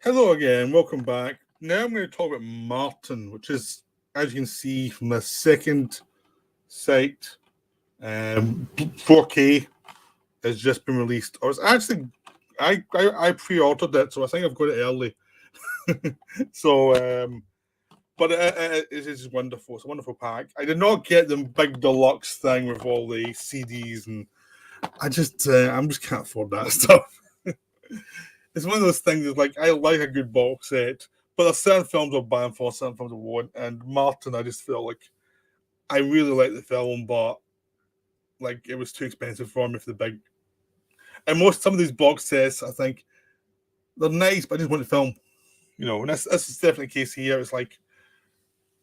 Hello again, welcome back. Now I'm going to talk about Martin, which is, as you can see from the second site, 4K has just been released. Or it's actually, I pre-ordered it, so I think I've got it early. so, but it is wonderful. It's a wonderful pack. I did not get the big deluxe thing with all the CDs, and I just can't afford that stuff. It's one of those things that's like I like a good box set, but there's certain films I'll buy for, certain films I won't. And Martin, I just feel like I really like the film, but like it was too expensive for me for the big. And most some of these box sets, I think they're nice, but I just want the film, And this is definitely the case here. It's like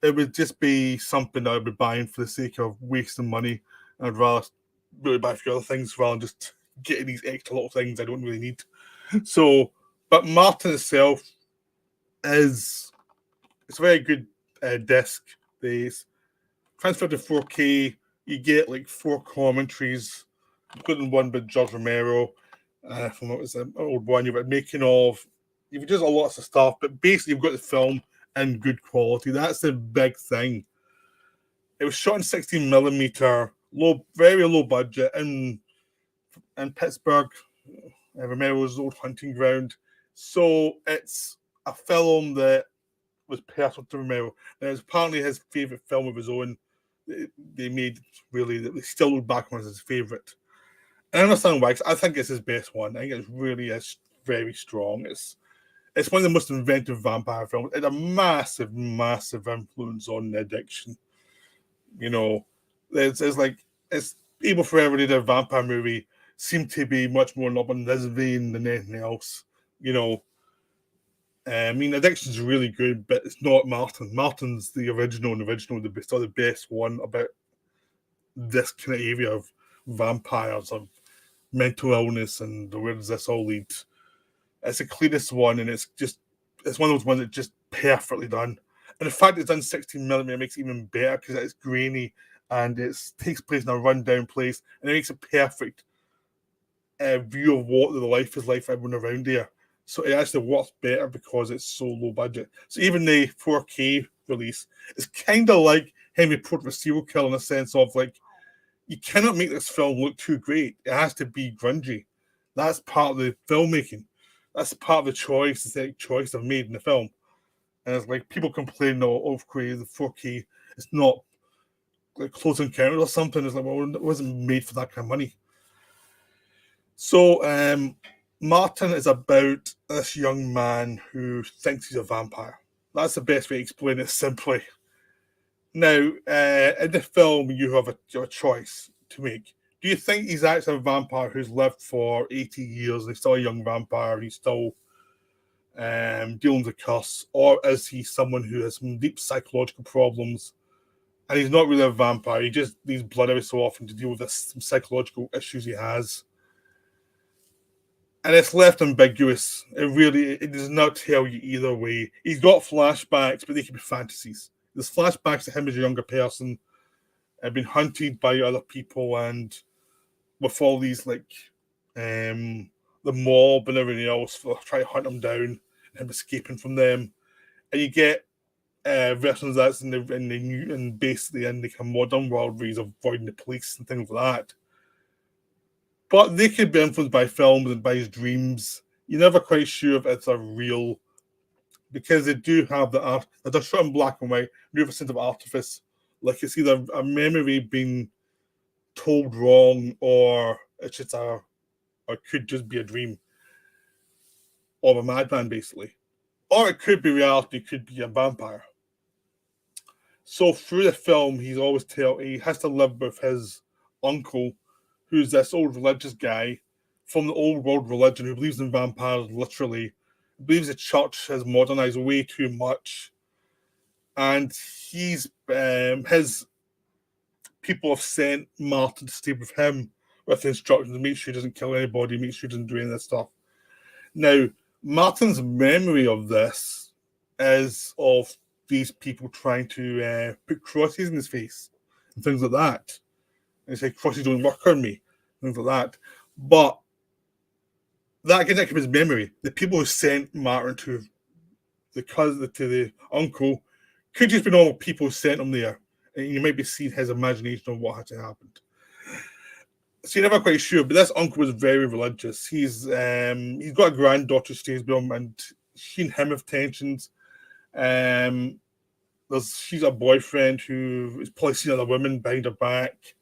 it would just be something that I'd be buying for the sake of wasting money. I'd rather really buy a few other things rather than just getting these extra little things I don't really need. So, but Martin itself is it's a very good disc. They transfer to 4K. You get like 4 commentaries, including one by George Romero from what was an old one. You've got making of. You've just a lots of stuff, but basically you've got the film in good quality. That's the big thing. It was shot in 16mm, very low budget in Pittsburgh, Romero's old hunting ground. So it's a film that was personal to Romero. And it's apparently his favourite film of his own. They made really that they still look back on as his favourite. And I understand why, 'cause I think it's his best one. I think it really is very strong. It's one of the most inventive vampire films. It's a massive, massive influence on the addiction. You know, it's like it's Evil Forever did a vampire movie seemed to be much more up in this vein than anything else. You know, I mean, Addiction's really good, but it's not Martin. Martin's the original, still the best one about this kind of area of vampires, of mental illness, and where does this all lead? It's the cleanest one, and it's one of those ones that's just perfectly done. And the fact it's done 16mm makes it even better because it's grainy and it takes place in a rundown place, and it makes a perfect view of what the life is like for everyone around there. So it actually works better because it's so low budget. So even the 4K release is kind of like Henry Portrait Serial Killer in a sense of like, you cannot make this film look too great. It has to be grungy. That's part of the filmmaking. That's part of the aesthetic choice I've made in the film. And it's like people complain, of the 4K, it's not like Close Encounters or something. It's like, well, it wasn't made for that kind of money. So, Martin is about this young man who thinks he's a vampire. That's the best way to explain it simply. Now, in the film, you have a choice to make. Do you think he's actually a vampire who's lived for 80 years and he's still a young vampire and he's still dealing with a curse? Or is he someone who has some deep psychological problems and he's not really a vampire? He just needs blood every so often to deal with some psychological issues he has. And it's left ambiguous. It does not tell you either way. He's got flashbacks, but they can be fantasies. There's flashbacks of him as a younger person, been hunted by other people, and with all these the mob and everything else, try to hunt him down, and him escaping from them. And you get versions of that in the new and basically in the modern world where he's avoiding the police and things like that. But they could be influenced by films and by his dreams. You're never quite sure if it's a real, because they do have the art. They're shot in black and white. You have a sense of artifice, like it's either a memory being told wrong, or it's just or it could just be a dream of a madman, basically, or it could be reality. It could be a vampire. So through the film, he has to live with his uncle, who's this old religious guy from the old world religion who believes in vampires literally, believes the church has modernized way too much. And his people have sent Martin to stay with him with instructions to make sure he doesn't kill anybody, make sure he doesn't do any of this stuff. Now, Martin's memory of this is of these people trying to put crosses in his face and things like that. And say crosses don't work on me, things like that. But that can take him his memory. The people who sent Martin to the cousin, to the uncle, could just be normal people who sent him there. And you might be seeing his imagination of what actually happened. So you're never quite sure, but this uncle was very religious. He's got a granddaughter who stays with him, and she and him have tensions. She's a boyfriend who is probably seeing other women behind her back,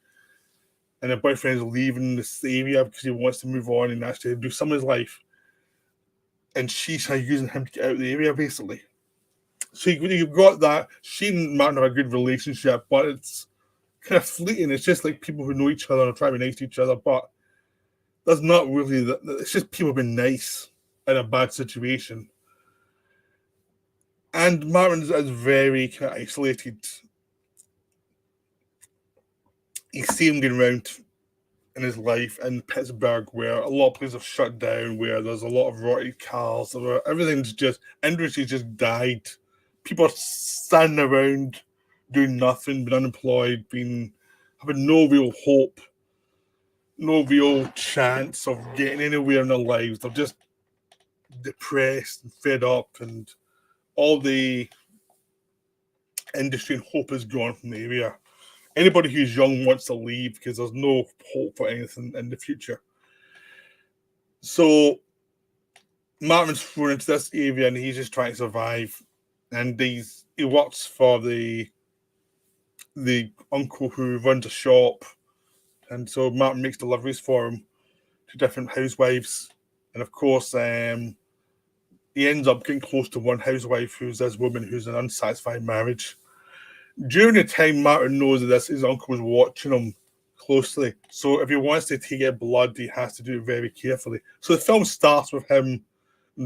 and her boyfriend's leaving this area because he wants to move on and actually do some of his life. And she's using him to get out of the area, basically. So you've got that. She and Martin have a good relationship, but it's kind of fleeting. It's just like people who know each other and are trying to be nice to each other, but there's not really that. It's just people being nice in a bad situation. And Martin is very kind of isolated. He's seen him going around in his life in Pittsburgh, where a lot of places have shut down, where there's a lot of rotted cars, where everything's just, industry just died. People are standing around doing nothing, being unemployed, having no real hope, no real chance of getting anywhere in their lives. They're just depressed and fed up, and all the industry and hope is gone from the area. Anybody who's young wants to leave because there's no hope for anything in the future. So Martin's thrown into this area and he's just trying to survive. And he works for the uncle who runs a shop. And so Martin makes deliveries for him to different housewives. And of course, he ends up getting close to one housewife who's this woman who's in an unsatisfied marriage. During the time Martin knows of this, his uncle was watching him closely. So if he wants to take out blood, he has to do it very carefully. So the film starts with him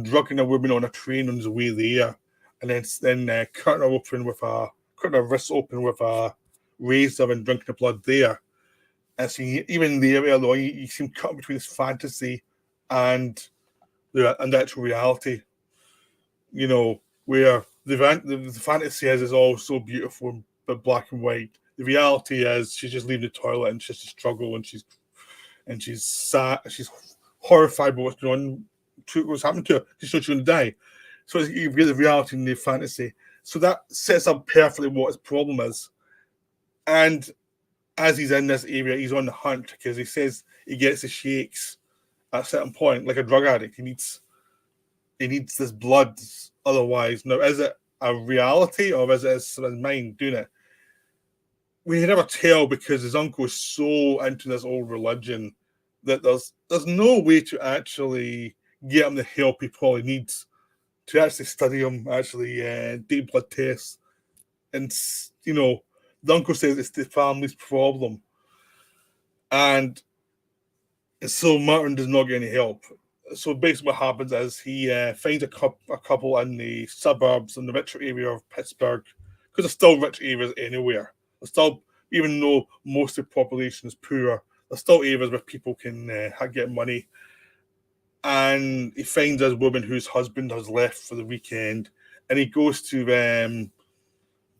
drugging a woman on a train on his way there, and then cutting her wrists open with a razor and drinking the blood there. And so even there, although you see him cutting between his fantasy and the actual reality, you know, where the fantasy is all so beautiful but black and white. The reality is she's just leaving the toilet and she's just a struggle, and she's sad, she's horrified by what's going on, what's happened to her. She's going to die. So you get the reality and the fantasy. So that sets up perfectly what his problem is. And as he's in this area, he's on the hunt because he says he gets the shakes at a certain point, like a drug addict. He needs this blood. Otherwise, now, is it a reality or is it his mind doing it? We can never tell because his uncle is so into this old religion that there's no way to actually get him the help he probably needs to actually study him, actually do blood tests. And, you know, the uncle says it's the family's problem. And so Martin does not get any help. So basically what happens is he finds a couple in the suburbs in the richer area of Pittsburgh, because there's still rich areas anywhere. There's still, even though most of the population is poor, there's still areas where people can get money. And he finds this woman whose husband has left for the weekend, and he goes to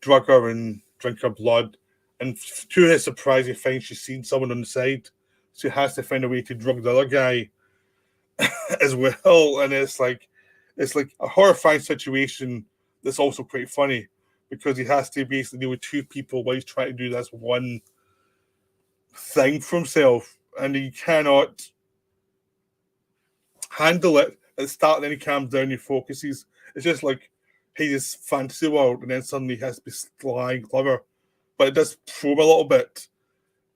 drug her and drink her blood. And to his surprise, he finds she's seen someone on the side. So he has to find a way to drug the other guy as well. And it's like a horrifying situation that's also quite funny, because he has to basically deal with two people while he's trying to do this one thing for himself, and he cannot handle it at the start. And then he calms down, he focuses. It's just like his fantasy world, and then suddenly he has to be sly and clever, but it does probe a little bit.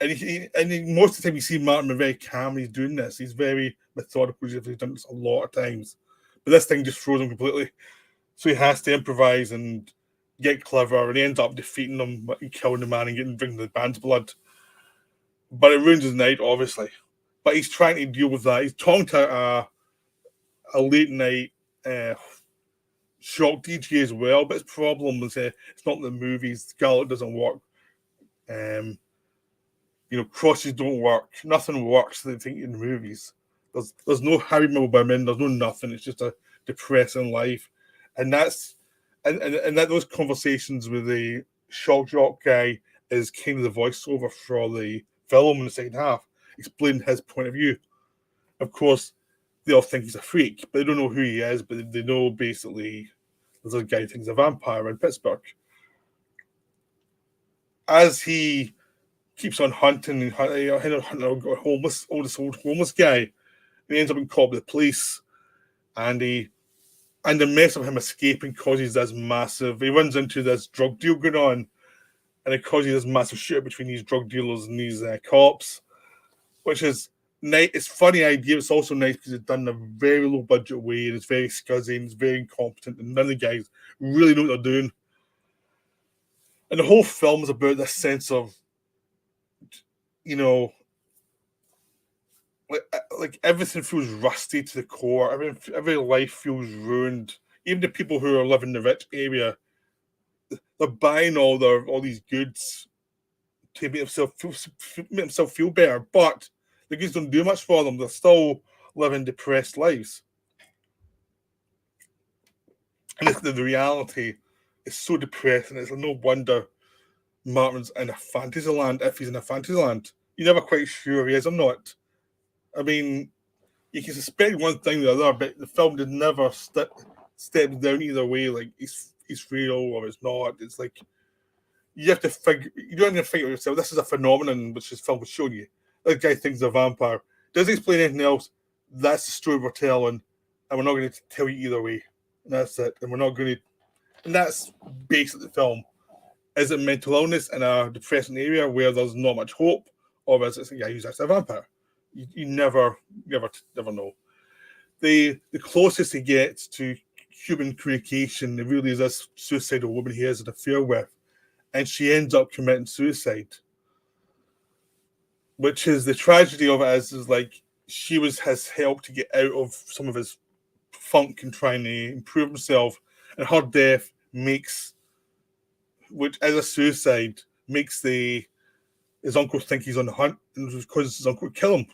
And most of the time you see Martin very calm. He's doing this. He's very methodical. He's done this a lot of times, but this thing just throws him completely. So he has to improvise and get clever, and he ends up defeating them, killing the man and drinking the man's blood. But it ruins his night, obviously. But he's trying to deal with that. He's talking to a late night shock DJ as well, but his problem is it's not the movies. The gallop doesn't work. Crosses don't work. Nothing works. They think in the movies. There's no happy women. There's no nothing. It's just a depressing life, and that's and that those conversations with the shock jock guy is kind of the voiceover for the film in the second half, explaining his point of view. Of course, they all think he's a freak, but they don't know who he is, but they know basically there's a guy who thinks he's a vampire in Pittsburgh. As he keeps on hunting and hunting a old homeless guy, and he ends up in caught with the police, and the mess of him escaping causes this massive. He runs into this drug deal going on, and it causes this massive shootout between these drug dealers and these cops, which is nice. It's a funny idea. It's also nice because it's done in a very low budget way, and it's very scuzzy and it's very incompetent, and none of the guys really know what they're doing. And the whole film is about this sense of, you know, like everything feels rusty to the core. Every life feels ruined. Even the people who are living in the rich area, they're buying all these goods to make themselves feel better, but the goods don't do much for them. They're still living depressed lives. And the reality is so depressing. It's no wonder Martin's in a fantasy land. If he's in a fantasy land, you're never quite sure he is or not. I mean, you can suspect one thing or the other, but the film did never step down either way. Like he's real or it's not. It's like you have to figure. You don't have to figure out yourself. This is a phenomenon which this film was showing you. This guy thinks he's a vampire. Doesn't explain anything else. That's the story we're telling, and we're not going to tell you either way. And that's it. And we're not going to. And that's basically the film. Is it mental illness in a depressing area where there's not much hope, or is it a guy who's actually a vampire? You never know. The closest he gets to human communication, it really is this suicidal woman he has an affair with, and she ends up committing suicide. Which is the tragedy of it is like she has helped to get out of some of his funk and trying to improve himself, and her death makes, which as a suicide, makes his uncle think he's on the hunt, and because his uncle would kill him.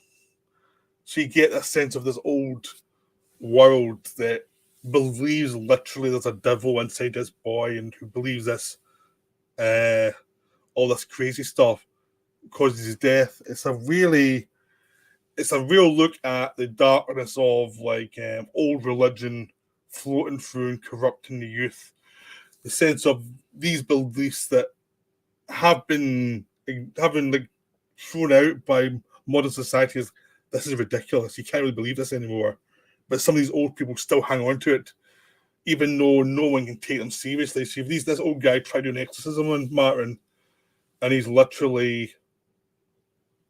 So you get a sense of this old world that believes literally there's a devil inside this boy, and who believes this, all this crazy stuff causes his death. It's a real look at the darkness of like old religion floating through and corrupting the youth. The sense of these beliefs that have been like thrown out by modern society as this is ridiculous. You can't really believe this anymore. But some of these old people still hang on to it, even though no one can take them seriously. So if this old guy tried to do an exorcism on Martin, and he's literally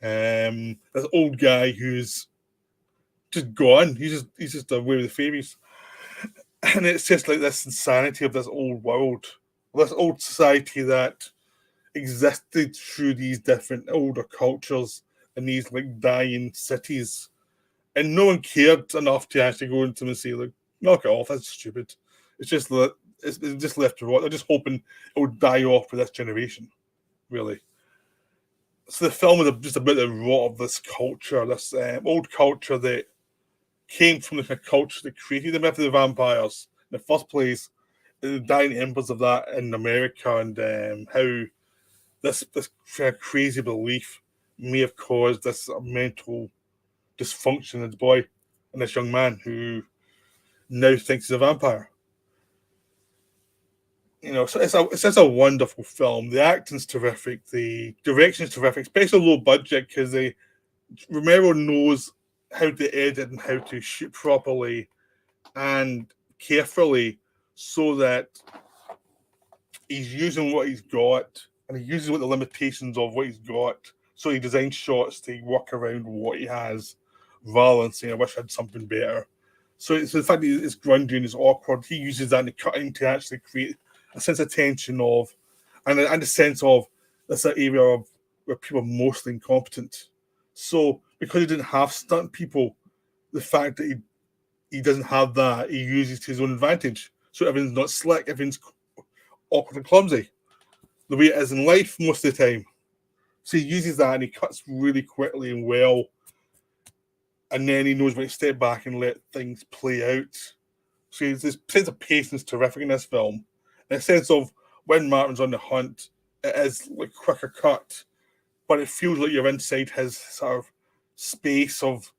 this old guy who's just gone. He's just away with the fairies. And it's just like this insanity of this old world, this old society that existed through these different older cultures in these like dying cities, and no one cared enough to actually go into them and say like, knock it off, that's stupid. It's just left to rot. They're just hoping it would die off with this generation, really. So the film is just about the rot of this culture, this old culture that came from the kind of culture that created the myth of the vampires in the first place, the dying embers of that in America, and how this kind of crazy belief may have caused this mental dysfunction in this boy and this young man who now thinks he's a vampire. You know, so it's just a wonderful film. The acting's terrific, the direction's terrific, especially low budget because Romero knows how to edit and how to shoot properly and carefully so that he's using what he's got and he uses what the limitations of what he's got. So he designs shots to work around what he has rather than saying, I wish I had something better. So the fact that it's grungy and it's awkward, he uses that in the cutting to actually create a sense of tension of, and a sense of this area of where people are mostly incompetent. So because he didn't have stunt people, the fact that he doesn't have that, he uses to his own advantage. So everything's not slick, everything's awkward and clumsy, the way it is in life most of the time. So he uses that and he cuts really quickly and well. And then he knows when to step back and let things play out. So this sense of patience terrific in this film. And a sense of when Martin's on the hunt, it is like quicker cut, but it feels like you're inside his sort of space of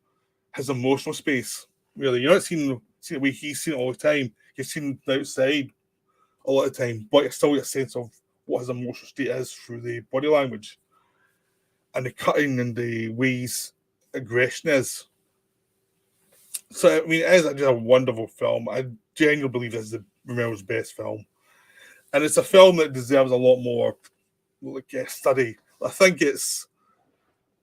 his emotional space. Really, you're not seeing the way he's seen it all the time. You're seeing the outside a lot of the time, but you still get a sense of what his emotional state is through the body language and the cutting and the ways aggression is. So I mean, it is just a wonderful film. I genuinely believe this is Romero's best film, and it's a film that deserves a lot more study. I think it's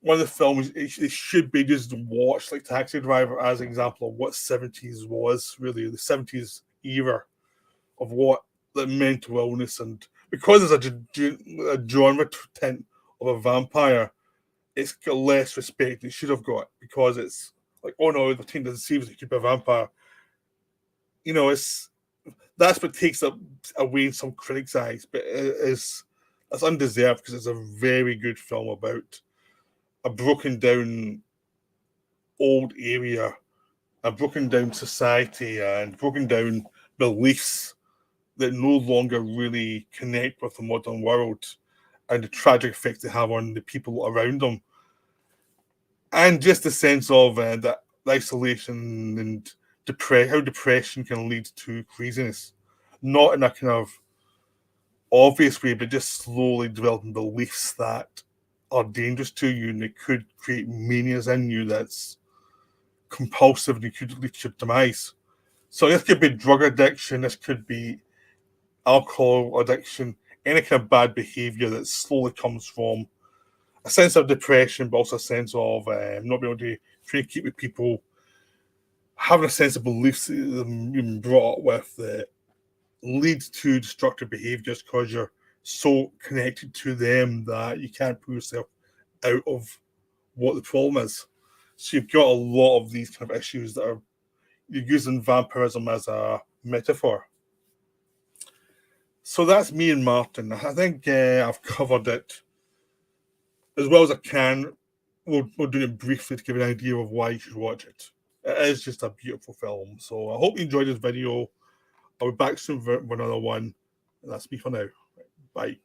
one of the films it should be just watched, like Taxi Driver, as an example of what '70s was really, the '70s era of what the mental illness, and because there's a genre tint of a vampire, it's got less respect than it should have got, because it's like, oh no, the team doesn't see if it could be a vampire. You know, that's what takes up away in some critics' eyes, but it's undeserved because it's a very good film about a broken down old area, a broken down society, and broken down beliefs that no longer really connect with the modern world, and the tragic effects they have on the people around them, and just the sense of that isolation and how depression can lead to craziness, not in a kind of obvious way, but just slowly developing beliefs that are dangerous to you, and they could create manias in you that's compulsive and could lead to your demise. So this could be drug addiction, this could be alcohol addiction, any kind of bad behavior that slowly comes from a sense of depression, but also a sense of not being able to communicate with people, having a sense of beliefs that you've been brought up with that leads to destructive behaviors because you're so connected to them that you can't pull yourself out of what the problem is. So you've got a lot of these kind of issues that are, you're using vampirism as a metaphor. So that's me and Martin. I think I've covered it as well as I can. We'll do it briefly to give an idea of why you should watch it. It is just a beautiful film. So I hope you enjoyed this video. I'll be back soon for another one. That's me for now. Bye.